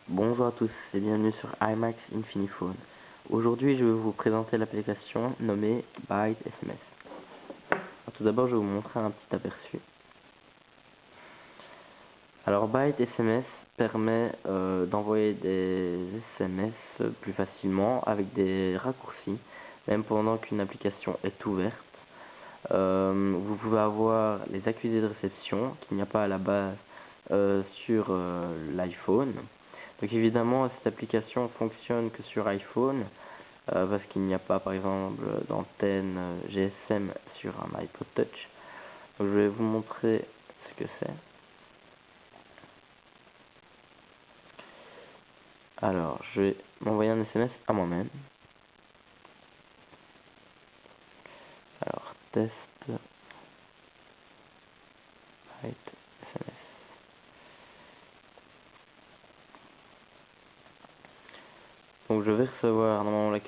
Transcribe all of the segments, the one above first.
Bonjour à tous et bienvenue sur iMac Infiniphone. Aujourd'hui, je vais vous présenter l'application nommée Byte SMS. Alors, tout d'abord, je vais vous montrer un petit aperçu. Alors, Byte SMS permet d'envoyer des SMS plus facilement avec des raccourcis, même pendant qu'une application est ouverte. Vous pouvez avoir les accusés de réception qu'il n'y a pas à la base sur l'iPhone. Donc évidemment, cette application fonctionne que sur iPhone parce qu'il n'y a pas par exemple d'antenne GSM sur un iPod Touch. Donc, je vais vous montrer ce que c'est. Alors, je vais m'envoyer un SMS à moi-même. Alors, test Byte SMS. Donc je vais recevoir normalement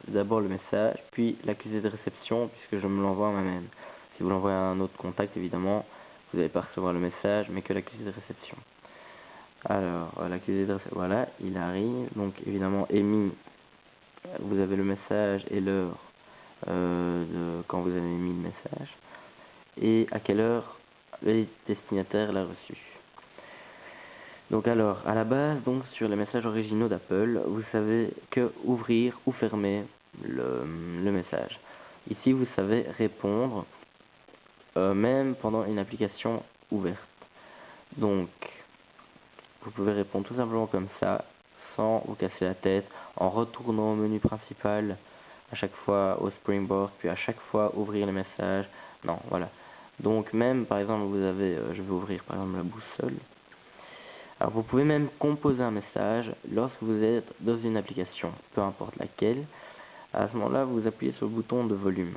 d'abord le message, puis l'accusé de réception, puisque je me l'envoie à moi-même. Si vous l'envoyez à un autre contact, évidemment, vous n'allez pas recevoir le message, mais que l'accusé de réception. Alors, l'accusé de réception, voilà, il arrive. Donc évidemment, émis, vous avez le message et l'heure de quand vous avez émis le message, et à quelle heure le destinataire l'a reçu. Donc alors, à la base, donc sur les messages originaux d'Apple, vous savez que ouvrir ou fermer le message. Ici, vous savez répondre même pendant une application ouverte. Donc, vous pouvez répondre tout simplement comme ça, sans vous casser la tête, en retournant au menu principal à chaque fois au Springboard, puis à chaque fois ouvrir les messages. Non, voilà. Donc même, par exemple, vous avez, je vais ouvrir par exemple la boussole. Alors vous pouvez même composer un message lorsque vous êtes dans une application, peu importe laquelle. À ce moment-là, vous appuyez sur le bouton de volume.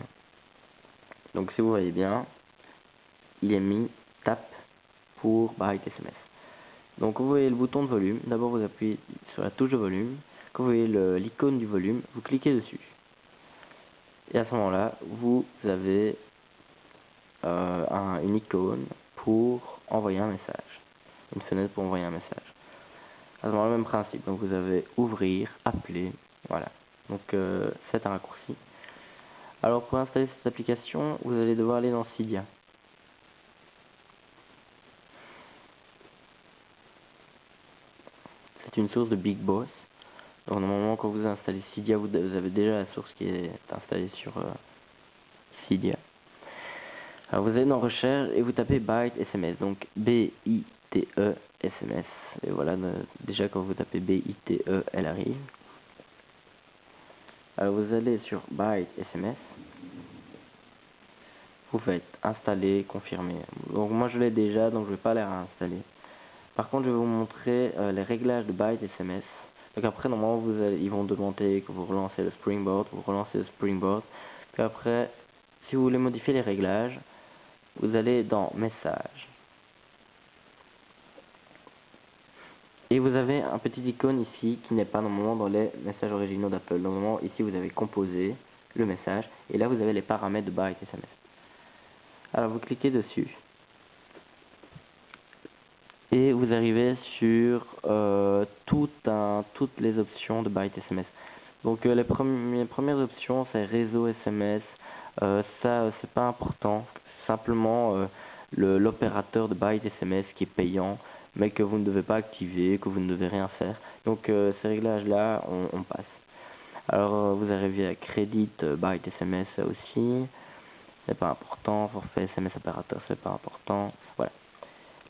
Donc si vous voyez bien, il est mis tap pour Byte SMS. Donc vous voyez le bouton de volume, d'abord vous appuyez sur la touche de volume. Quand vous voyez l'icône du volume, vous cliquez dessus. Et à ce moment-là, vous avez une icône pour envoyer un message. Une fenêtre pour envoyer un message. À ce moment-là, même principe. Donc vous avez ouvrir, appeler, voilà. Donc c'est un raccourci. Alors pour installer cette application, vous allez devoir aller dans Cydia. C'est une source de Big Boss. Donc normalement, quand vous installez Cydia, vous avez déjà la source qui est installée sur Cydia. Alors vous allez dans Recherche et vous tapez Byte SMS. Donc B-I-T-E SMS. Et voilà, déjà quand vous tapez B-I-T-E, elle arrive. Alors vous allez sur Byte SMS. Vous faites installer, confirmer. Donc moi je l'ai déjà, donc je ne vais pas les réinstaller. Par contre je vais vous montrer les réglages de Byte SMS. Donc après normalement ils vont demander que vous relancez le Springboard, vous relancez le Springboard. Puis après, si vous voulez modifier les réglages, vous allez dans Messages. Et vous avez un petit icône ici qui n'est pas normalement dans les messages originaux d'Apple. Normalement ici vous avez composé le message et là vous avez les paramètres de Byte SMS. Alors vous cliquez dessus et vous arrivez sur toutes les options de Byte SMS. Donc les premières options c'est réseau SMS, ça c'est pas important, simplement l'opérateur de Byte SMS qui est payant mais que vous ne devez pas activer, que vous ne devez rien faire. Donc ces réglages là on passe. Alors vous arrivez à Credit Byte SMS aussi. C'est pas important, forfait SMS opérateur, c'est pas important. Voilà.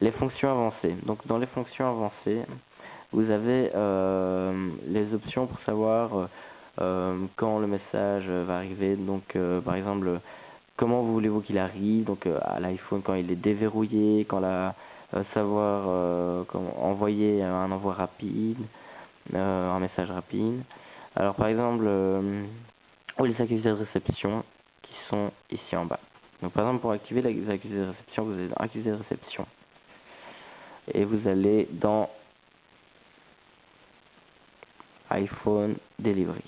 Les fonctions avancées. Donc dans les fonctions avancées, vous avez les options pour savoir quand le message va arriver. Donc par exemple, comment voulez-vous qu'il arrive. Donc à l'iPhone quand il est déverrouillé, quand savoir comment envoyer un envoi rapide, un message rapide. Alors par exemple, les accusés de réception qui sont ici en bas. Donc par exemple pour activer les accusés de réception, vous allez dans accusés de réception et vous allez dans iPhone Delivery.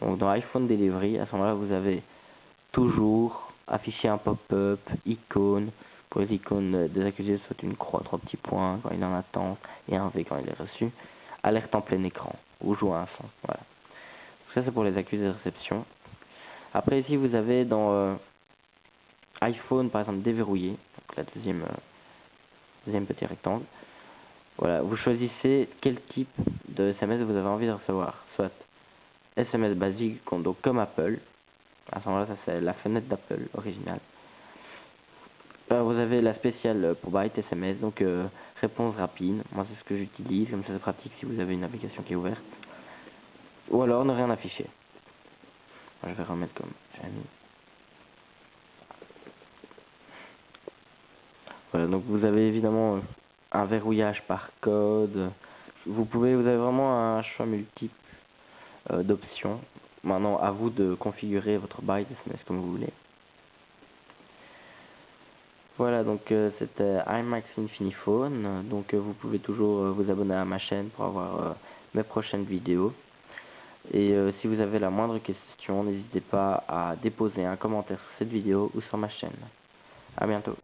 Donc dans iPhone Delivery, à ce moment-là, vous avez toujours afficher un pop-up, icône. Pour les icônes des accusés, soit une croix, 3 petits points quand il est en attente et un V quand il est reçu. Alerte en plein écran ou jouer un son. Voilà. Ça c'est pour les accusés de réception. Après ici vous avez dans iPhone par exemple déverrouillé, donc la deuxième petit rectangle. Voilà, vous choisissez quel type de SMS vous avez envie de recevoir, soit SMS basique, donc comme Apple. À ce moment-là, ça c'est la fenêtre d'Apple originale. Vous avez la spéciale pour byte SMS, donc réponse rapide. Moi c'est ce que j'utilise, comme ça c'est pratique si vous avez une application qui est ouverte. Ou alors ne rien afficher. Je vais remettre comme j'ai mis. Voilà, donc vous avez évidemment un verrouillage par code. Vous avez vraiment un choix multiple d'options. Maintenant, à vous de configurer votre byte SMS comme vous voulez. Voilà, donc c'était iMax Infiniphone. Donc vous pouvez toujours vous abonner à ma chaîne pour avoir mes prochaines vidéos. Et si vous avez la moindre question, n'hésitez pas à déposer un commentaire sur cette vidéo ou sur ma chaîne. À bientôt.